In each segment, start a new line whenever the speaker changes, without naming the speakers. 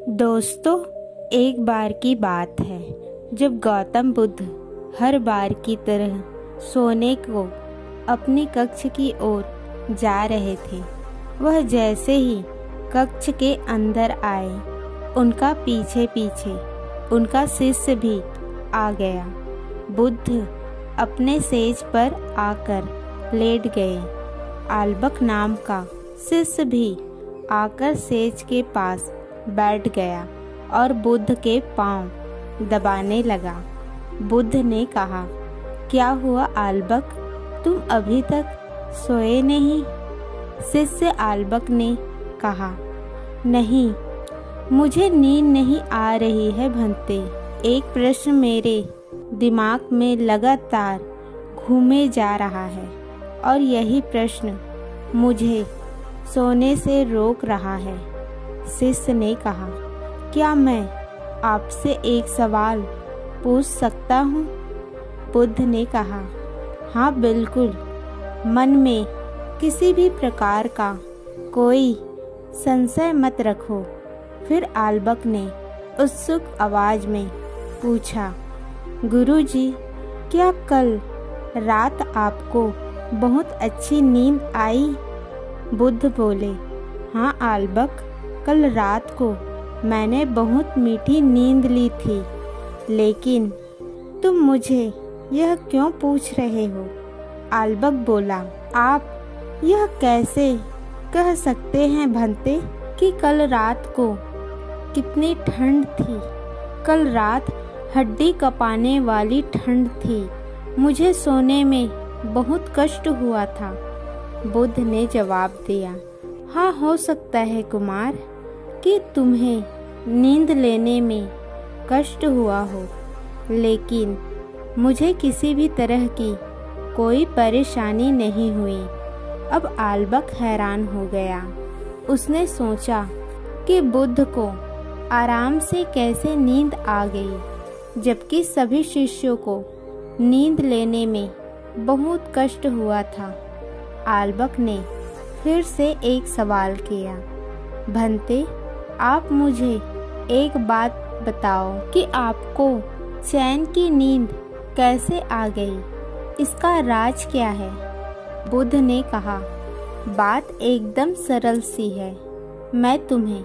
दोस्तों, एक बार की बात है जब गौतम बुद्ध हर बार की तरह सोने को अपनी कक्ष की ओर जा रहे थे। वह जैसे ही कक्ष के अंदर आए, उनका पीछे पीछे उनका शिष्य भी आ गया। बुद्ध अपने सेज पर आकर लेट गए। आल्बक नाम का शिष्य भी आकर सेज के पास बैठ गया और बुद्ध के पांव दबाने लगा। बुद्ध ने कहा, क्या हुआ आल्बक, तुम अभी तक सोए नहीं? शिष्य आल्बक ने कहा, नहीं, मुझे नींद नहीं आ रही है भंते। एक प्रश्न मेरे दिमाग में लगातार घूमे जा रहा है और यही प्रश्न मुझे सोने से रोक रहा है। शिष्य ने कहा, क्या मैं आपसे एक सवाल पूछ सकता हूँ? बुद्ध ने कहा, हाँ बिल्कुल, मन में किसी भी प्रकार का कोई संशय मत रखो। फिर आल्बक ने उत्सुक आवाज में पूछा, गुरुजी, क्या कल रात आपको बहुत अच्छी नींद आई? बुद्ध बोले, हाँ आल्बक, कल रात को मैंने बहुत मीठी नींद ली थी। लेकिन तुम मुझे यह क्यों पूछ रहे हो? आल्बक बोला, आप यह कैसे कह सकते हैं भंते कि कल रात को कितनी ठंड थी? कल रात हड्डी कँपाने वाली ठंड थी। मुझे सोने में बहुत कष्ट हुआ था। बुद्ध ने जवाब दिया, हाँ हो सकता है कुमार कि तुम्हें नींद लेने में कष्ट हुआ हो, लेकिन मुझे किसी भी तरह की कोई परेशानी नहीं हुई। अब आल्बक हैरान हो गया। उसने सोचा कि बुद्ध को आराम से कैसे नींद आ गई, जबकि सभी शिष्यों को नींद लेने में बहुत कष्ट हुआ था। आल्बक ने फिर से एक सवाल किया, भंते, आप मुझे एक बात बताओ कि आपको चैन की नींद कैसे आ गई? इसका राज क्या है? बुद्ध ने कहा, बात एकदम सरल सी है। मैं तुम्हें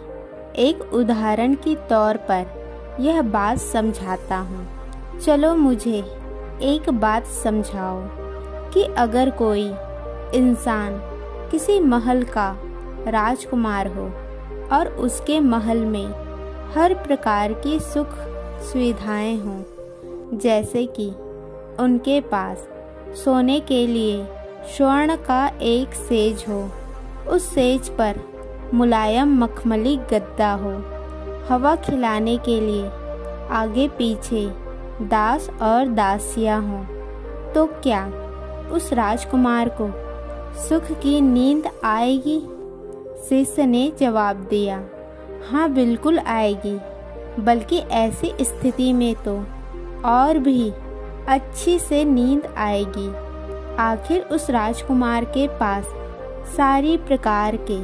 एक उदाहरण के तौर पर यह बात समझाता हूँ। चलो मुझे एक बात समझाओ कि अगर कोई इंसान किसी महल का राजकुमार हो और उसके महल में हर प्रकार की सुख सुविधाएं हों, जैसे कि उनके पास सोने के लिए स्वर्ण का एक सेज हो, उस सेज पर मुलायम मखमली गद्दा हो, हवा खिलाने के लिए आगे पीछे दास और दासियां हों, तो क्या उस राजकुमार को सुख की नींद आएगी? शिष्य ने जवाब दिया, हाँ बिल्कुल आएगी, बल्कि ऐसी स्थिति में तो और भी अच्छी से नींद आएगी। आखिर उस राजकुमार के पास सारी प्रकार के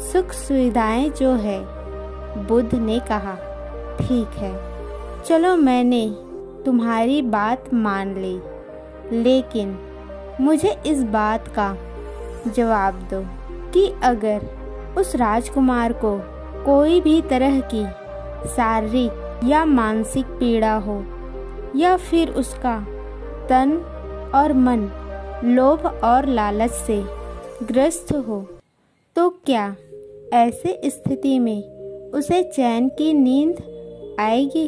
सुख सुविधाएं जो है। बुद्ध ने कहा, ठीक है, चलो मैंने तुम्हारी बात मान ली, लेकिन मुझे इस बात का जवाब दो कि अगर उस राजकुमार को कोई भी तरह की शारीरिक या मानसिक पीड़ा हो, या फिर उसका तन और मन लोभ और लालच से ग्रस्त हो, तो क्या ऐसे स्थिति में उसे चैन की नींद आएगी?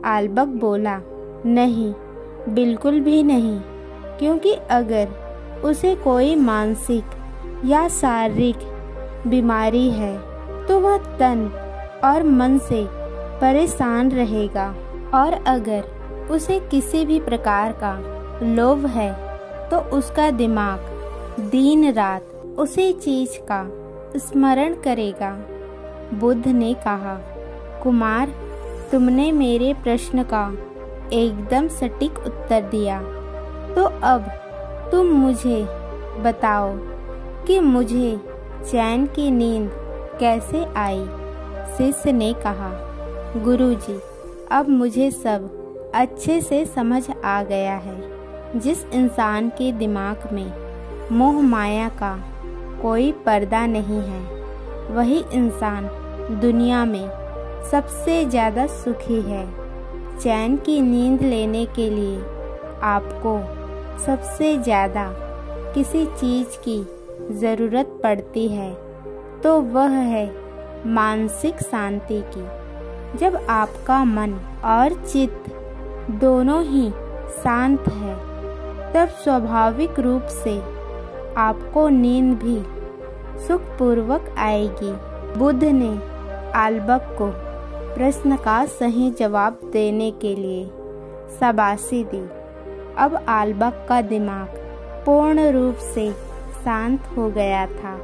आल्बक बोला, नहीं, बिल्कुल भी नहीं, क्योंकि अगर उसे कोई मानसिक या शारीरिक बीमारी है तो वह तन और मन से परेशान रहेगा, और अगर उसे किसी भी प्रकार का लोभ है तो उसका दिमाग दिन रात उसी चीज का स्मरण करेगा। बुद्ध ने कहा, कुमार, तुमने मेरे प्रश्न का एकदम सटीक उत्तर दिया। तो अब तुम मुझे बताओ कि मुझे चैन की नींद कैसे आई? शिष्य ने कहा, गुरुजी, अब मुझे सब अच्छे से समझ आ गया है। जिस इंसान के दिमाग में मोह माया का कोई पर्दा नहीं है, वही इंसान दुनिया में सबसे ज़्यादा सुखी है। चैन की नींद लेने के लिए आपको सबसे ज़्यादा किसी चीज़ की ज़रूरत पड़ती है तो वह है मानसिक शांति की। जब आपका मन और चित्त दोनों ही शांत है, तब स्वाभाविक रूप से आपको नींद भी सुखपूर्वक आएगी। बुद्ध ने आल्बक को प्रश्न का सही जवाब देने के लिए शाबाशी दी। अब आल्बक का दिमाग पूर्ण रूप से शांत हो गया था।